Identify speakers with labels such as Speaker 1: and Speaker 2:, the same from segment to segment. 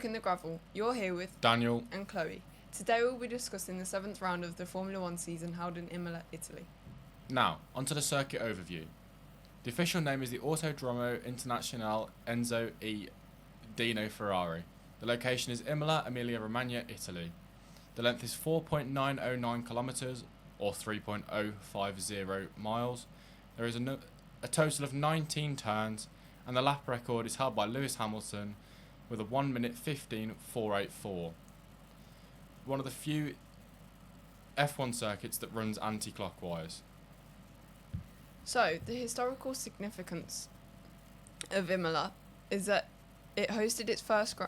Speaker 1: Talking the Gravel. You're here with
Speaker 2: Daniel
Speaker 1: and Chloe. Today we'll be discussing the 7th round of the Formula 1 season held in Imola, Italy.
Speaker 2: Now, onto the circuit overview. The official name is the Autodromo Internazionale Enzo e Dino Ferrari. The location is Imola, Emilia-Romagna, Italy. The length is 4.909 kilometres, or 3.050 miles. There is a total of 19 turns, and the lap record is held by Lewis Hamilton with a 1 minute 15.484. One of the few F1 circuits that runs anti-clockwise.
Speaker 1: So, the historical significance of Imola is that it hosted its first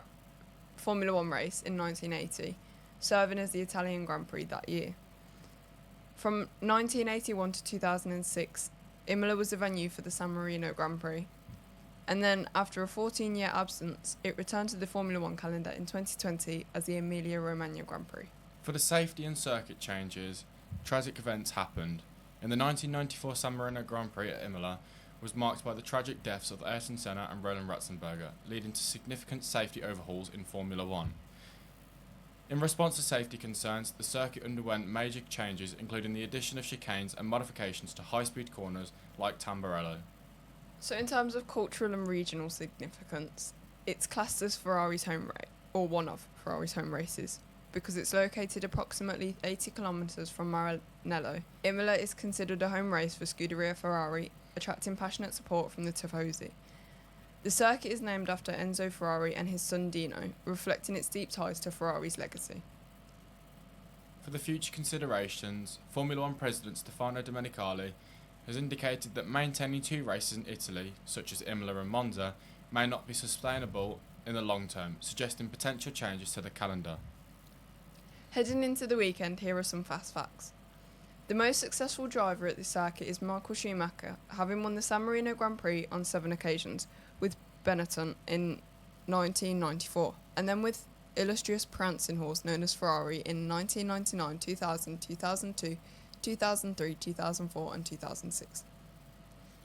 Speaker 1: Formula 1 race in 1980, serving as the Italian Grand Prix that year. From 1981 to 2006, Imola was the venue for the San Marino Grand Prix. And then, after a 14-year absence, it returned to the Formula 1 calendar in 2020 as the Emilia-Romagna Grand Prix.
Speaker 2: For the safety and circuit changes, tragic events happened. In the 1994 San Marino Grand Prix at Imola was marked by the tragic deaths of Ayrton Senna and Roland Ratzenberger, leading to significant safety overhauls in Formula 1. In response to safety concerns, the circuit underwent major changes, including the addition of chicanes and modifications to high-speed corners like Tamburello.
Speaker 1: So in terms of cultural and regional significance, it's classed as Ferrari's home race, or one of Ferrari's home races, because it's located approximately 80 kilometres from Maranello. Imola is considered a home race for Scuderia Ferrari, attracting passionate support from the Tifosi. The circuit is named after Enzo Ferrari and his son Dino, reflecting its deep ties to Ferrari's legacy.
Speaker 2: For the future considerations, Formula 1 President Stefano Domenicali has indicated that maintaining two races in Italy, such as Imola and Monza, may not be sustainable in the long term, suggesting potential changes to the calendar.
Speaker 1: Heading into the weekend, here are some fast facts. The most successful driver at this circuit is Michael Schumacher, having won the San Marino Grand Prix on 7 occasions, with Benetton in 1994, and then with illustrious prancing horse known as Ferrari in 1999, 2000, 2002, 2003, 2004 and 2006.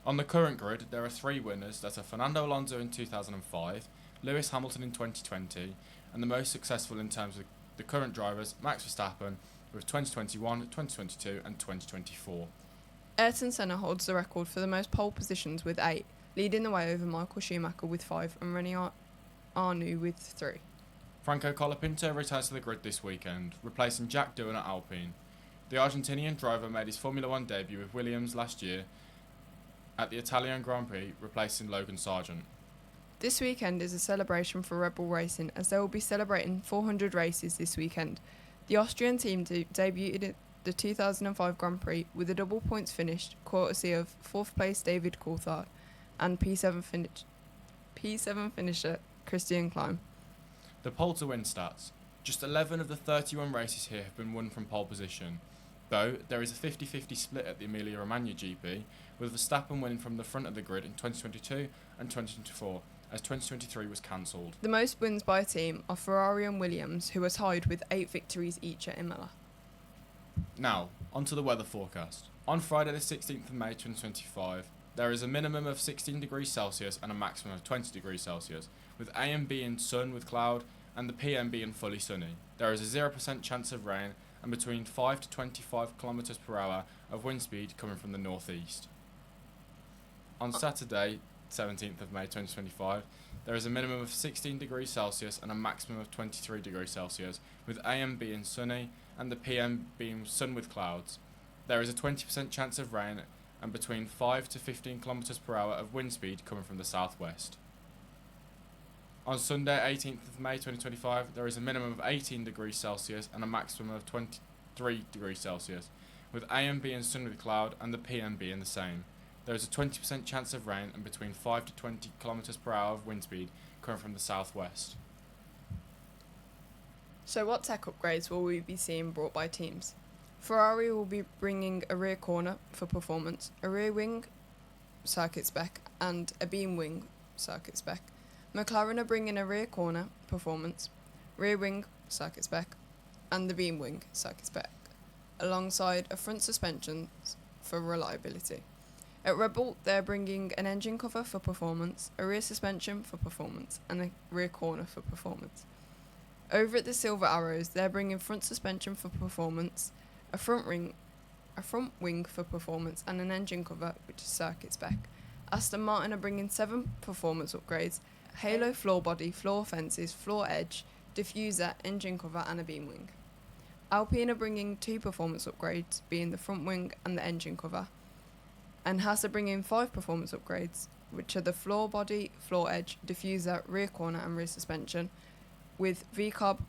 Speaker 2: On the current grid, there are 3 winners that are Fernando Alonso in 2005, Lewis Hamilton in 2020, and the most successful in terms of the current drivers, Max Verstappen, with 2021, 2022 and 2024.
Speaker 1: Ayrton Senna holds the record for the most pole positions with 8, leading the way over Michael Schumacher with 5 and Rene Arnoux with 3.
Speaker 2: Franco Colapinto returns to the grid this weekend, replacing Jack Doohan at Alpine. The Argentinian driver made his Formula 1 debut with Williams last year at the Italian Grand Prix, replacing Logan Sargent.
Speaker 1: This weekend is a celebration for Red Bull Racing, as they will be celebrating 400 races this weekend. The Austrian team debuted at the 2005 Grand Prix with a double points finish, courtesy of 4th place David Coulthard and P7 finisher Christian Klein.
Speaker 2: The pole to win stats. Just 11 of the 31 races here have been won from pole position, though there is a 50-50 split at the Emilia-Romagna GP, with Verstappen winning from the front of the grid in 2022 and 2024, as 2023 was cancelled.
Speaker 1: The most wins by a team are Ferrari and Williams, who are tied with 8 victories each at Imola.
Speaker 2: Now, onto the weather forecast. On Friday the 16th of May 2025, there is a minimum of 16 degrees Celsius and a maximum of 20 degrees Celsius, with AM being sun with cloud and the PM being fully sunny. There is a 0% chance of rain and between 5 to 25 km per hour of wind speed coming from the northeast. On Saturday, 17th of May 2025, there is a minimum of 16 degrees Celsius and a maximum of 23 degrees Celsius, with AM being sunny and the PM being sun with clouds. There is a 20% chance of rain and between 5 to 15 km per hour of wind speed coming from the southwest. On Sunday, 18th of May 2025, there is a minimum of 18 degrees Celsius and a maximum of 23 degrees Celsius, with AM being sun with cloud and the PM being the same. There is a 20% chance of rain and between 5 to 20 km per hour of wind speed coming from the southwest.
Speaker 1: So what tech upgrades will we be seeing brought by teams? Ferrari will be bringing a rear corner for performance, a rear wing circuit spec and a beam wing circuit spec. McLaren are bringing a rear corner performance, rear wing circuit spec and the beam wing circuit spec, alongside a front suspension for reliability. At Red Bull, they're bringing an engine cover for performance, a rear suspension for performance, and a rear corner for performance. Over at the Silver Arrows, they're bringing front suspension for performance, a front wing for performance, and an engine cover, which is circuit spec. Aston Martin are bringing 7 performance upgrades: halo floor body, floor fences, floor edge, diffuser, engine cover, and a beam wing. Alpine are bringing 2 performance upgrades, being the front wing and the engine cover. And Haas are bringing 5 performance upgrades, which are the floor body, floor edge, diffuser, rear corner, and rear suspension, with VCOB,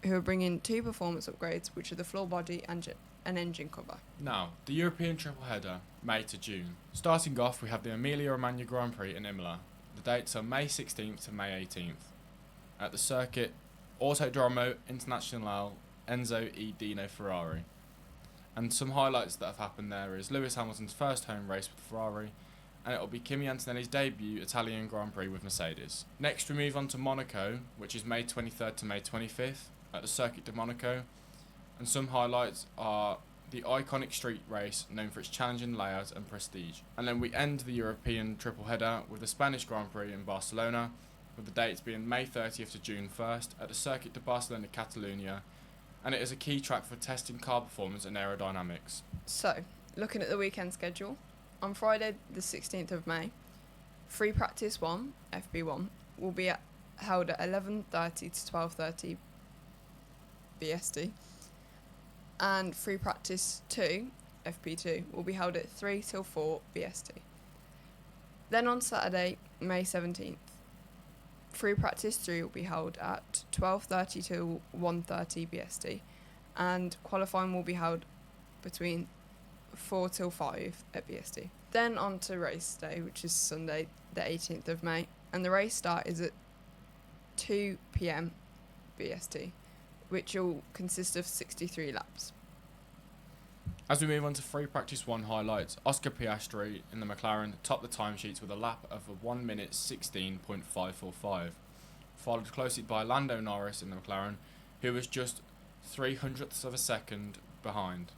Speaker 1: who are bringing 2 performance upgrades, which are the floor body and an engine cover.
Speaker 2: Now, the European triple header, May to June. Starting off, we have the Emilia-Romagna Grand Prix in Imola. The dates are May 16th to May 18th. At the circuit, Autodromo Internazionale Enzo E. Dino Ferrari. And some highlights that have happened there is Lewis Hamilton's first home race with Ferrari, and it will be Kimi Antonelli's debut Italian Grand Prix with Mercedes. Next we move on to Monaco, which is May 23rd to May 25th at the Circuit de Monaco, and some highlights are the iconic street race known for its challenging layout and prestige. And then we end the European triple header with the Spanish Grand Prix in Barcelona, with the dates being May 30th to June 1st at the Circuit de Barcelona Catalunya, and it is a key track for testing car performance and aerodynamics.
Speaker 1: So, looking at the weekend schedule, on Friday the 16th of May, Free Practice 1, FP1, will be held at 11:30 to 12:30 BST, and Free Practice 2, FP2, will be held at 3 till 4 BST. Then on Saturday, May 17th, Free Practice 3 will be held at 12:30 till 1:30 BST, and qualifying will be held between 4 till 5 at BST. Then on to race day, which is Sunday the 18th of May, and the race start is at 2 p.m. BST, which will consist of 63 laps.
Speaker 2: As we move on to Free Practice 1 highlights, Oscar Piastri in the McLaren topped the timesheets with a lap of 1 minute 16.545, followed closely by Lando Norris in the McLaren, who was just 0.03 of a second behind.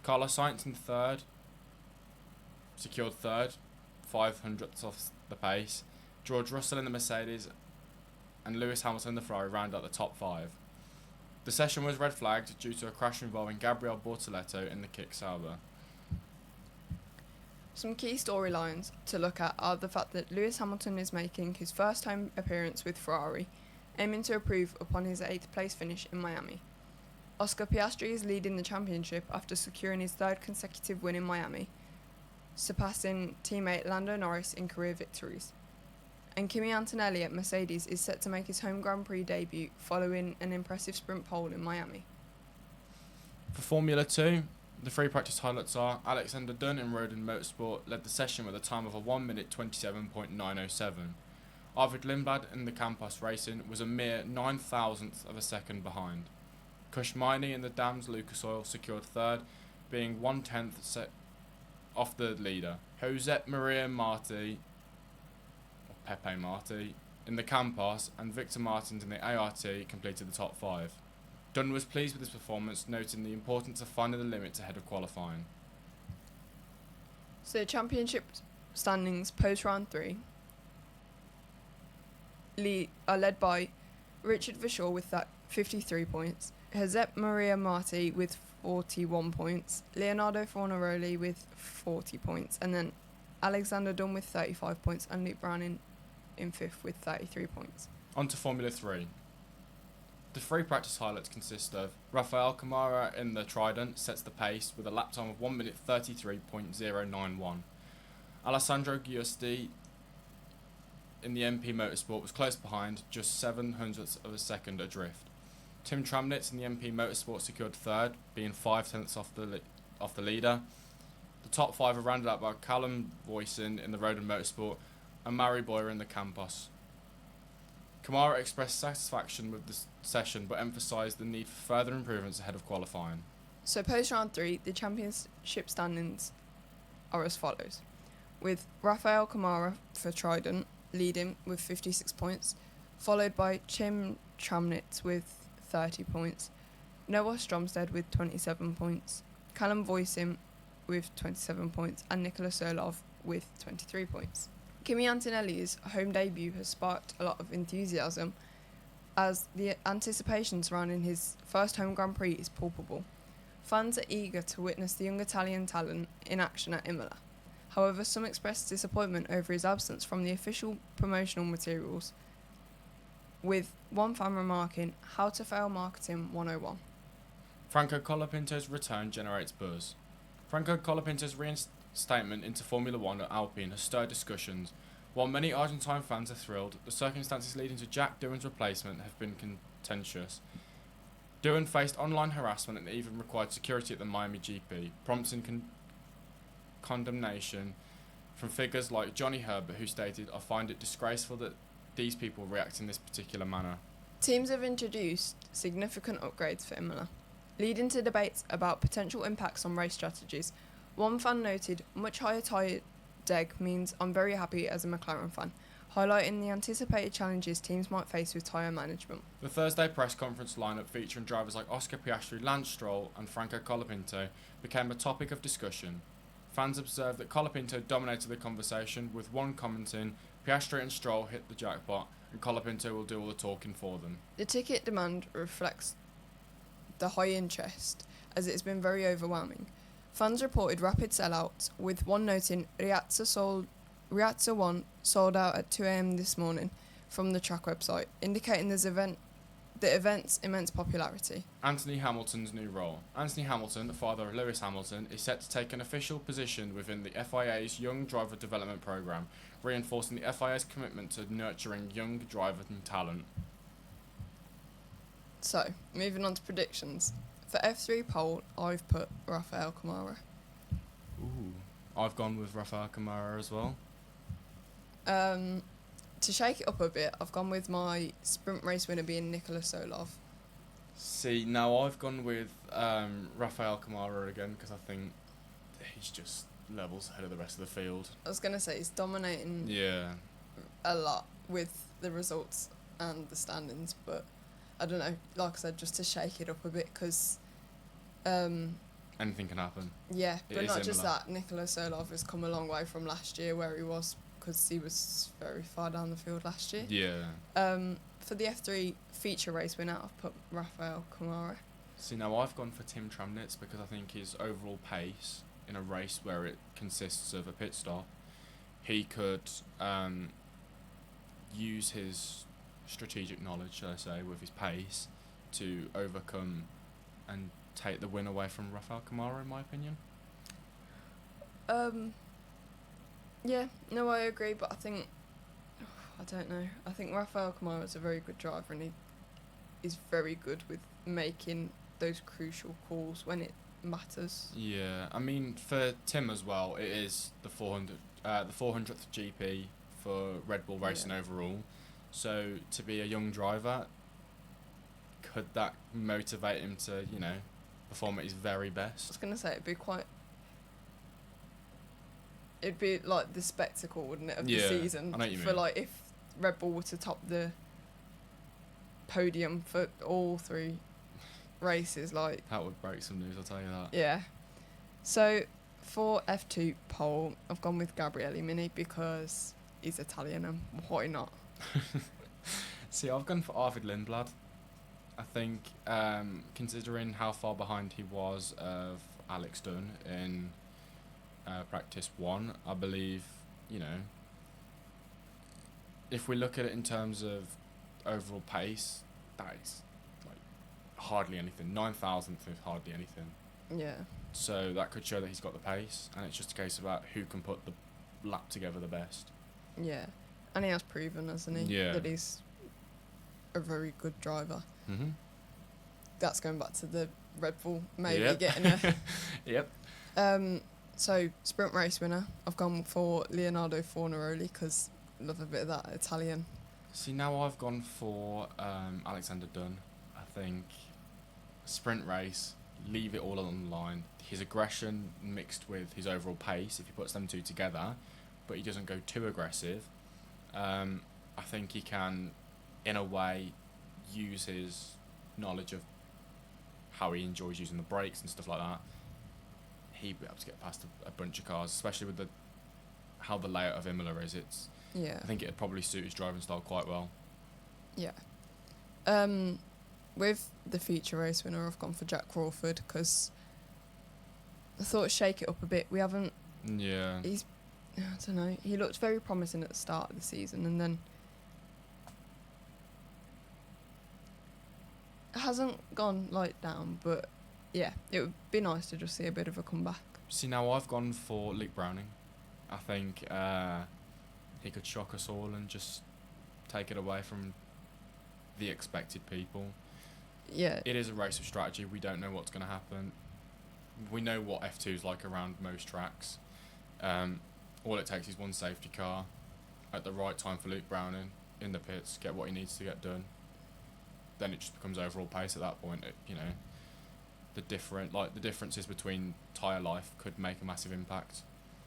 Speaker 2: Carlos Sainz in third, secured third, 0.05 off the pace. George Russell in the Mercedes and Lewis Hamilton in the Ferrari round out the top 5. The session was red flagged due to a crash involving Gabriel Bortoleto in the KIC Sauber.
Speaker 1: Some key storylines to look at are the fact that Lewis Hamilton is making his first home appearance with Ferrari, aiming to improve upon his 8th place finish in Miami. Oscar Piastri is leading the championship after securing his 3rd consecutive win in Miami, surpassing teammate Lando Norris in career victories. And Kimi Antonelli at Mercedes is set to make his home Grand Prix debut following an impressive sprint pole in Miami.
Speaker 2: For Formula 2, the free practice highlights are Alexander Dunn in Rodin Motorsport led the session with a time of a 1 minute 27.907. Arvid Lindblad in the Campos Racing was a mere 0.009 of a second behind. Kush Miney in the Dams Lucas Oil secured 3rd, being 1/10 off the leader. Jose Maria Marti, or Pepe Marti, in the Campos and Victor Martins in the ART completed the top 5. Dunn was pleased with his performance, noting the importance of finding the limits ahead of qualifying.
Speaker 1: So championship standings post round 3 are led by Richard Vishaw with 53 points, Jose Maria Marti with 41 points, Leonardo Fornaroli with 40 points, and then Alexander Dunn with 35 points and Luke Brown in 5th with 33 points.
Speaker 2: On to Formula 3. The free practice highlights consist of Rafael Camara in the Trident sets the pace with a lap time of 1 minute 33.091. Alessandro Giusti in the MP Motorsport was close behind, just 0.07 of a second adrift. Tim Tramnitz in the MP Motorsport secured 3rd, being 0.5 off the leader. The top 5 are rounded out by Callum Voisin in the Rodin Motorsport and Mari Boyer in the Campos. Kamara expressed satisfaction with the session but emphasised the need for further improvements ahead of qualifying.
Speaker 1: So post round 3, the championship standings are as follows, with Rafael Kamara for Trident leading with 56 points, followed by Tim Tramnitz with 30 points, Noah Stromstead with 27 points, Callum Voisin with 27 points, and Nicolas Orlov with 23 points. Kimi Antonelli's home debut has sparked a lot of enthusiasm, as the anticipation surrounding his first home Grand Prix is palpable. Fans are eager to witness the young Italian talent in action at Imola. However, some expressed disappointment over his absence from the official promotional materials, with one fan remarking, "How to fail marketing 101."
Speaker 2: Franco Colapinto's return generates buzz. Franco Colapinto's reinstatement into Formula One at Alpine has stirred discussions. While many Argentine fans are thrilled, the circumstances leading to Jack Doohan's replacement have been contentious. Doohan faced online harassment and even required security at the Miami GP, prompting condemnation from figures like Johnny Herbert, who stated, "I find it disgraceful that these people react in this particular manner."
Speaker 1: Teams have introduced significant upgrades for Imola, leading to debates about potential impacts on race strategies. One fan noted, "Much higher tyre deg means I'm very happy as a McLaren fan," highlighting the anticipated challenges teams might face with tyre management.
Speaker 2: The Thursday press conference lineup featuring drivers like Oscar Piastri, Lance Stroll and Franco Colapinto became a topic of discussion. Fans observed that Colapinto dominated the conversation, with one commenting, "Piastri and Stroll hit the jackpot and Colapinto will do all the talking for them."
Speaker 1: The ticket demand reflects the high interest, as it has been very overwhelming. Fans reported rapid sellouts, with one noting Riazza 1 sold out at 2 a.m. this morning from the track website, indicating the event's immense popularity.
Speaker 2: Anthony Hamilton's new role. Anthony Hamilton, the father of Lewis Hamilton, is set to take an official position within the FIA's Young Driver Development Programme, reinforcing the FIA's commitment to nurturing young driver talent.
Speaker 1: So, moving on to predictions. For F3 pole, I've put Rafael Kamara.
Speaker 2: Ooh. I've gone with Rafael Kamara as well.
Speaker 1: To shake it up a bit, I've gone with my sprint race winner being Nikola Solov.
Speaker 2: See, now I've gone with Rafael Kamara again because I think he's just levels ahead of the rest of the field.
Speaker 1: I was going to say he's dominating
Speaker 2: Yeah.
Speaker 1: a lot with the results and the standings, but I don't know, like I said, just to shake it up a bit because...
Speaker 2: anything can happen.
Speaker 1: Yeah,
Speaker 2: It
Speaker 1: but
Speaker 2: is
Speaker 1: not just
Speaker 2: Imola.
Speaker 1: that, Nikola Solov has come a long way from last year where he was, because he was very far down the field last year.
Speaker 2: Yeah.
Speaker 1: For the F3 feature race winner, I've put Rafael Kamara.
Speaker 2: See, now I've gone for Tim Tramnitz because I think his overall pace in a race where it consists of a pit stop, he could use his strategic knowledge, shall I say, with his pace to overcome and take the win away from Rafael Kamara, in my opinion.
Speaker 1: Yeah, no, I agree, but I think, I don't know, I think Rafael Kamara is a very good driver and he is very good with making those crucial calls when it matters.
Speaker 2: Yeah, I mean, for Tim as well, it is the 400th GP for Red Bull Racing overall. So to be a young driver, could that motivate him to, perform at his very
Speaker 1: I
Speaker 2: best?
Speaker 1: was going to say, it'd be like the spectacle, wouldn't it, of the season?
Speaker 2: I know what you
Speaker 1: for
Speaker 2: mean.
Speaker 1: like if Red Bull were to top the podium for all three races, like...
Speaker 2: That would break some news, I'll tell you that.
Speaker 1: Yeah. So, for F2 pole, I've gone with Gabriele Mini because he's Italian and why not?
Speaker 2: See, I've gone for Arvid Lindblad. I think, considering how far behind he was of Alex Dunn in practice 1, I believe, if we look at it in terms of overall pace, that is like hardly anything. 9,000th is hardly anything.
Speaker 1: Yeah.
Speaker 2: So that could show that he's got the pace, and it's just a case about who can put the lap together the best.
Speaker 1: Yeah. And he has proven, hasn't he,
Speaker 2: Yeah.
Speaker 1: that he's a very good driver.
Speaker 2: Mm-hmm.
Speaker 1: That's going back to the Red Bull maybe
Speaker 2: Yep.
Speaker 1: getting a...
Speaker 2: Yep.
Speaker 1: So, sprint race winner, I've gone for Leonardo Fornaroli because I love a bit of that Italian.
Speaker 2: See, now I've gone for Alexander Dunn. I think sprint race, leave it all on the line. His aggression mixed with his overall pace, if he puts them two together, but he doesn't go too aggressive, I think he can, in a way, use his knowledge of how he enjoys using the brakes and stuff like that. He'd be able to get past a bunch of cars, especially with how the layout of Imola is.
Speaker 1: Yeah.
Speaker 2: I think it'd probably suit his driving style quite well.
Speaker 1: Yeah. With the feature race winner, I've gone for Jack Crawford because I thought shake it up a bit. We haven't.
Speaker 2: Yeah.
Speaker 1: I don't know. He looked very promising at the start of the season, and then it hasn't gone down. But yeah, it would be nice to just see a bit of a comeback.
Speaker 2: See, now I've gone for Luke Browning. I think he could shock us all and just take it away from the expected people.
Speaker 1: Yeah.
Speaker 2: It is a race of strategy. We don't know what's going to happen. We know what F2 is like around most tracks. All it takes is one safety car at the right time for Luke Browning in the pits, get what he needs to get done. Then it just becomes overall pace at that point. The differences between tyre life could make a massive impact.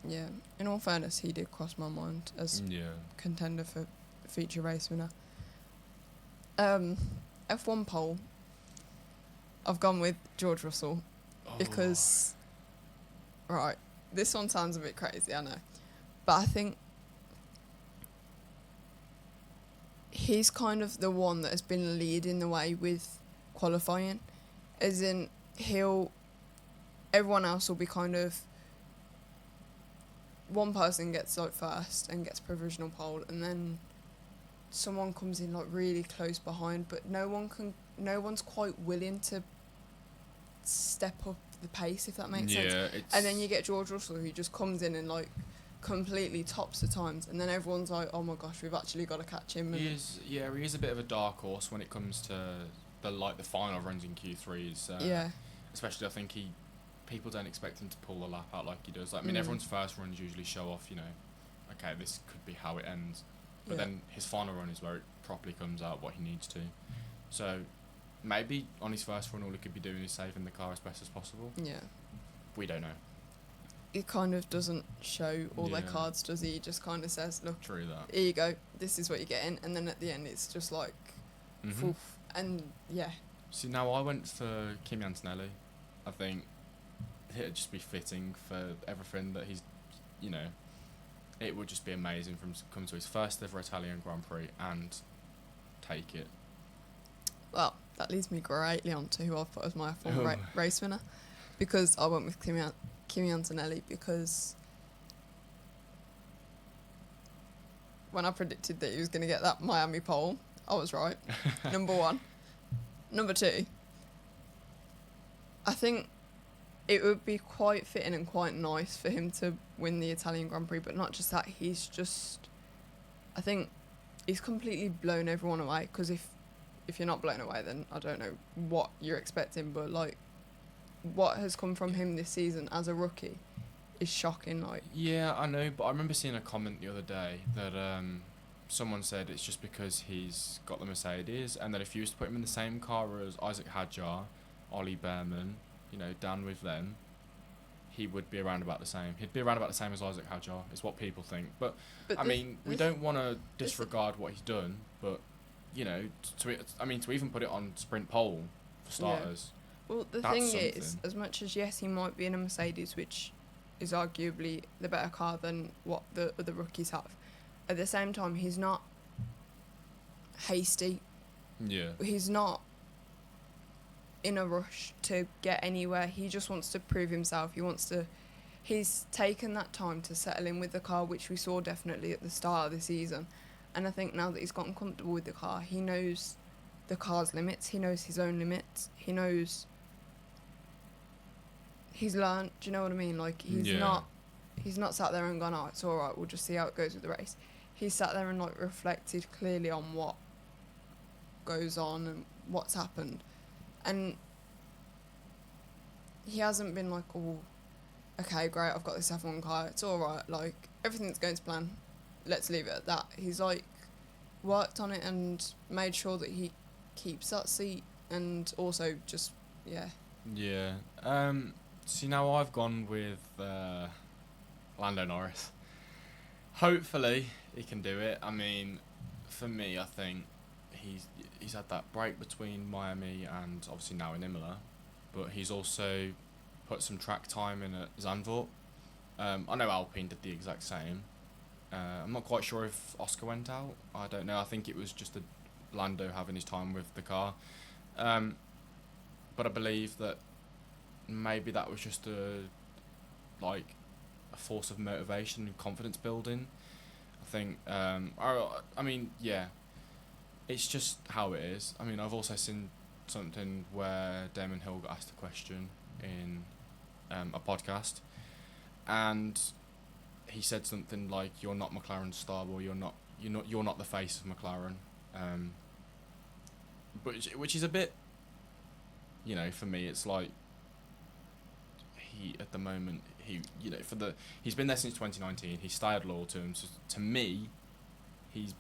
Speaker 1: Yeah. In all fairness, he did cross my mind as contender for feature race winner. F1 pole, I've gone with George Russell because, right, this one sounds a bit crazy, I know, but I think he's kind of the one that has been leading the way with qualifying, as in everyone else will be kind of, one person gets first and gets provisional pole, and then someone comes in really close behind, but no one's quite willing to step up the pace, if that makes sense. And then you get George Russell, who just comes in and completely tops the times, and then everyone's like, oh my gosh, we've actually got to catch him.
Speaker 2: He is a bit of a dark horse when it comes to the final runs in Q3s. Especially I think people don't expect him to pull the lap out like he does. Everyone's first runs usually show off, okay, this could be how it ends. But then his final run is where it properly comes out what he needs to. So maybe on his first run all he could be doing is saving the car as best as possible.
Speaker 1: Yeah.
Speaker 2: We don't know.
Speaker 1: He kind of doesn't show all their cards, does he? He just kind of says, look,
Speaker 2: true that.
Speaker 1: Here you go, this is what you're getting. And then at the end it's just poof. And yeah.
Speaker 2: See, now I went for Kimi Antonelli. I think it'd just be fitting for everything that he's, it would just be amazing for him to come to his first ever Italian Grand Prix and take it.
Speaker 1: Well, that leads me greatly on to who I've put as my F1 race winner, because I went with Kimi Antonelli, because when I predicted that he was going to get that Miami pole, I was right. Number one. Number two, I think it would be quite fitting and quite nice for him to win the Italian Grand Prix, but not just that, I think he's completely blown everyone away, because if you're not blown away, then I don't know what you're expecting, but what has come from him this season as a rookie is shocking.
Speaker 2: Yeah, I know, but I remember seeing a comment the other day that someone said it's just because he's got the Mercedes, and that if you was to put him in the same car as Isaac Hadjar, Ollie Behrman, Dan with them, he would be around about the same. He'd be around about the same as Isaac Hadjar, is what people think. But we don't want to disregard what he's done, but, to even put it on sprint pole, for starters.
Speaker 1: Yeah. Well, the thing is, as much as, yes, he might be in a Mercedes, which is arguably the better car than what the other rookies have, at the same time, he's not hasty.
Speaker 2: Yeah.
Speaker 1: He's not in a rush to get anywhere. He just wants to prove himself. He's taken that time to settle in with the car, which we saw definitely at the start of the season. And I think now that he's gotten comfortable with the car, he knows the car's limits. He knows his own limits. He knows he's learned. Do you know what I mean? He's not sat there and gone, oh, it's all right, we'll just see how it goes with the race. He's sat there and reflected clearly on what goes on and what's happened. And he hasn't been oh, okay, great, I've got this F1 car, it's alright, everything's going to plan, let's leave it at that. He's worked on it and made sure that he keeps that seat, and also just,
Speaker 2: Yeah. See, now I've gone with Lando Norris. Hopefully he can do it. For me, I think he's had that break between Miami and obviously now in Imola, but he's also put some track time in at Zandvoort. I know Alpine did the exact same. I'm not quite sure if Oscar went out. I don't know. I think it was just Lando having his time with the car. But I believe that maybe that was just a force of motivation and confidence building. I think, I mean, yeah, it's just how it is. I mean, I've also seen something where Damon Hill got asked a question in a podcast, and he said something like, "You're not McLaren's star, or you're not the face of McLaren," but which is a bit, for me, it's like he at the moment he's been there since 2019. He stayed loyal to him. So to me, he's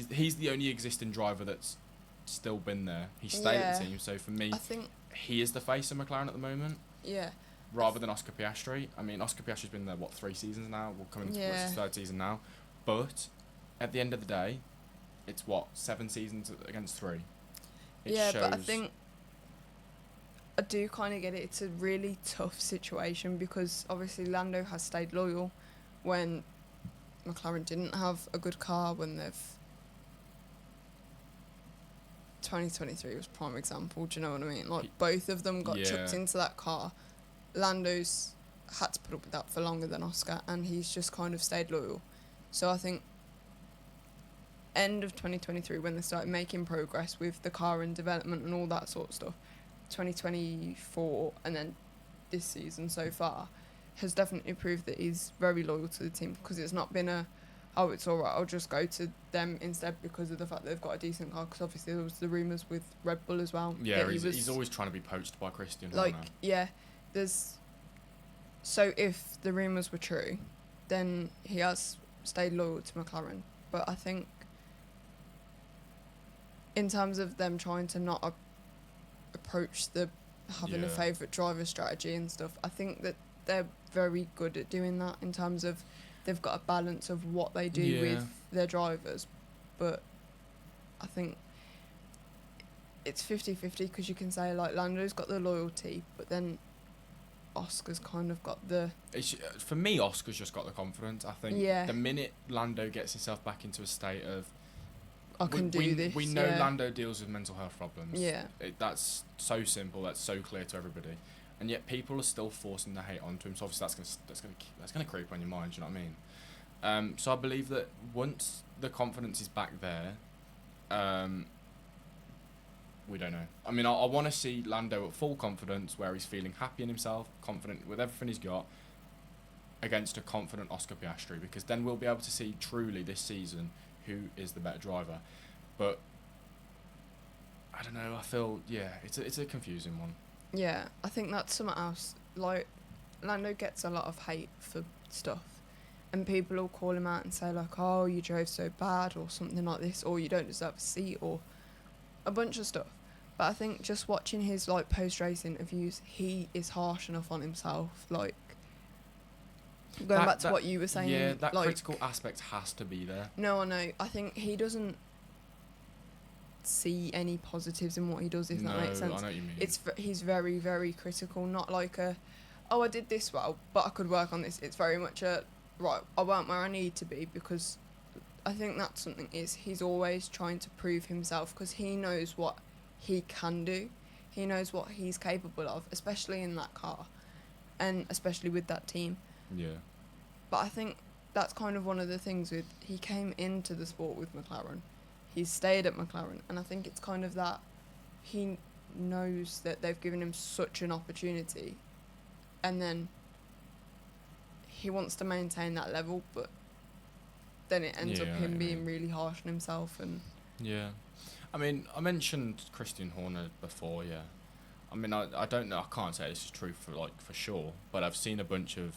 Speaker 2: the only existing driver that's still been there. He stayed at the team. So for me,
Speaker 1: I think
Speaker 2: he is the face of McLaren at the moment.
Speaker 1: Yeah.
Speaker 2: Rather than Oscar Piastri. I mean, Oscar Piastri's been there 3 seasons now. We're coming to his 3rd season now. But at the end of the day, it's 7 seasons against 3.
Speaker 1: But I think I do kind of get it. It's a really tough situation because obviously Lando has stayed loyal when McLaren didn't have a good car, when 2023 was prime example, do you know what I mean? Like, both of them got chucked into that car. Lando's had to put up with that for longer than Oscar, and he's just kind of stayed loyal. So I think end of 2023, when they started making progress with the car and development and all that sort of stuff, 2024 and then this season so far has definitely proved that he's very loyal to the team, because it's not been it's alright, I'll just go to them instead because of the fact that they've got a decent car, because obviously there was the rumours with Red Bull as well.
Speaker 2: Yeah, he's always trying to be poached by Christian
Speaker 1: Horner.
Speaker 2: Yeah,
Speaker 1: so if the rumours were true, then he has stayed loyal to McLaren. But I think in terms of them trying to not approach the having a favourite driver strategy and stuff, I think that they're very good at doing that, in terms of they've got a balance of what they do with their drivers. But I think it's 50-50, because you can say, like, Lando's got the loyalty, but then Oscar's kind of got the...
Speaker 2: For me, Oscar's just got the confidence. I think the minute Lando gets himself back into a state of...
Speaker 1: I can do this.
Speaker 2: We know Lando deals with mental health problems.
Speaker 1: Yeah.
Speaker 2: That's so simple. That's so clear to everybody. And yet people are still forcing the hate onto him. So obviously that's gonna creep on your mind. Do you know what I mean? So I believe that once the confidence is back there, we don't know. I mean, I want to see Lando at full confidence, where he's feeling happy in himself, confident with everything he's got, against a confident Oscar Piastri, because then we'll be able to see truly this season who is the better driver. But I don't know, I feel it's a confusing one.
Speaker 1: Yeah, I think that's something else. Like, Lando gets a lot of hate for stuff, and people will call him out and say, like, oh, you drove so bad, or something like this, or you don't deserve a seat, or a bunch of stuff. But I think just watching his, like, post-race interviews, he is harsh enough on himself. Like, going back to what you were saying.
Speaker 2: Yeah, that critical aspect has to be there.
Speaker 1: No, I know. I think he doesn't see any positives in what he does, if that makes sense.
Speaker 2: I know what you mean.
Speaker 1: He's very, very critical. Not like I did this well, but I could work on this. It's very much right, I weren't where I need to be, because I think that's something he's always trying to prove himself, because he knows what he can do. He knows what he's capable of, especially in that car, and especially with that team.
Speaker 2: Yeah.
Speaker 1: But I think that's kind of one of the things with, he came into the sport with McLaren. He's stayed at McLaren, and I think it's kind of that he knows that they've given him such an opportunity, and then he wants to maintain that level, but then it ends up him being really harsh on himself. And
Speaker 2: I mean, I mentioned Christian Horner before. I mean, I don't know, I can't say this is true for sure, but I've seen a bunch of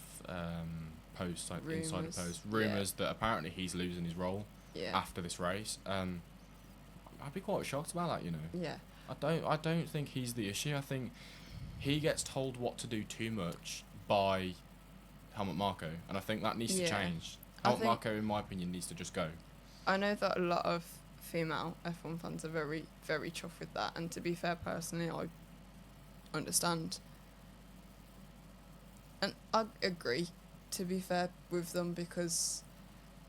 Speaker 2: posts, like insider posts, rumours that apparently he's losing his role after this race. I'd be quite shocked about that, you know.
Speaker 1: Yeah.
Speaker 2: I don't think he's the issue. I think he gets told what to do too much by Helmut Marko, and I think that needs to change. Helmut Marko, in my opinion, needs to just go.
Speaker 1: I know that a lot of female F1 fans are very, very chuffed with that, and to be fair, personally, I understand. And I agree, to be fair, with them, because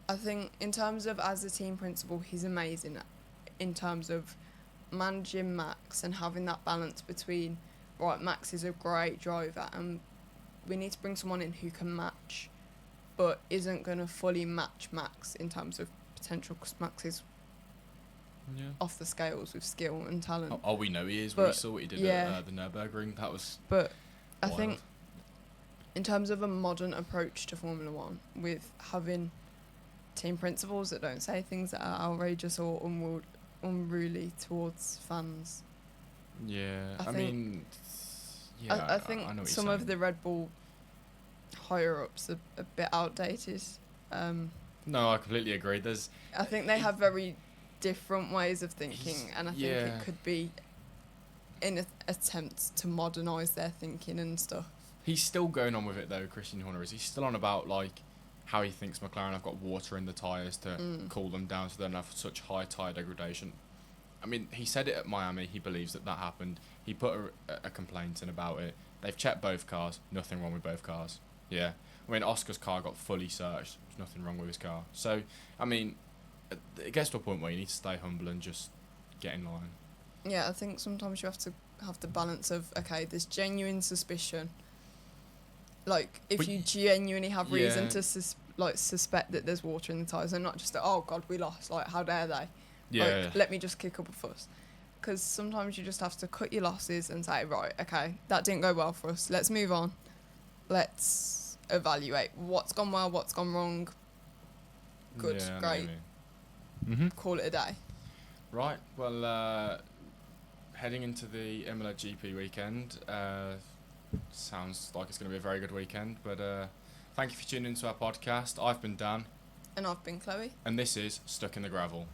Speaker 1: I think in terms of as a team principal, he's amazing. in terms of managing Max and having that balance between, right, Max is a great driver and we need to bring someone in who can match, but isn't going to fully match Max in terms of potential, because Max is off the scales with skill and talent.
Speaker 2: Oh, we know he is.
Speaker 1: But
Speaker 2: We saw what he did at the Nürburgring. That was
Speaker 1: But I
Speaker 2: wild.
Speaker 1: think in terms of a modern approach to Formula One, with having team principals that don't say things that are outrageous or unruly towards fans.
Speaker 2: Yeah,
Speaker 1: I think
Speaker 2: I know what
Speaker 1: some
Speaker 2: you're
Speaker 1: of
Speaker 2: saying.
Speaker 1: the Red Bull higher ups are a bit outdated.
Speaker 2: No, I completely agree.
Speaker 1: I think they have very different ways of thinking, and I think it could be in an attempt to modernise their thinking and stuff.
Speaker 2: He's still going on with it though, Christian Horner is. He's still on about like how he thinks McLaren have got water in the tyres to cool them down so they don't have such high tyre degradation. I mean, he said it at Miami. He believes that happened. He put a complaint in about it. They've checked both cars. Nothing wrong with both cars. Yeah. I mean, Oscar's car got fully searched. There's nothing wrong with his car. So, I mean, it gets to a point where you need to stay humble and just get in line.
Speaker 1: Yeah, I think sometimes you have to have the balance of, okay, there's genuine suspicion. Like, if you genuinely have reason to suspect that there's water in the tyres, and not just that, oh God, we lost, like, how dare they?
Speaker 2: Yeah.
Speaker 1: Like, let me just kick up a fuss. Because sometimes you just have to cut your losses and say, right, okay, that didn't go well for us. Let's move on. Let's evaluate what's gone well, what's gone wrong. Good, great. Call it a day.
Speaker 2: Right, well, heading into the Imola GP weekend, sounds like it's going to be a very good weekend, but thank you for tuning into our podcast. I've been Dan.
Speaker 1: And I've been Chloe.
Speaker 2: And this is Stuck in the Gravel.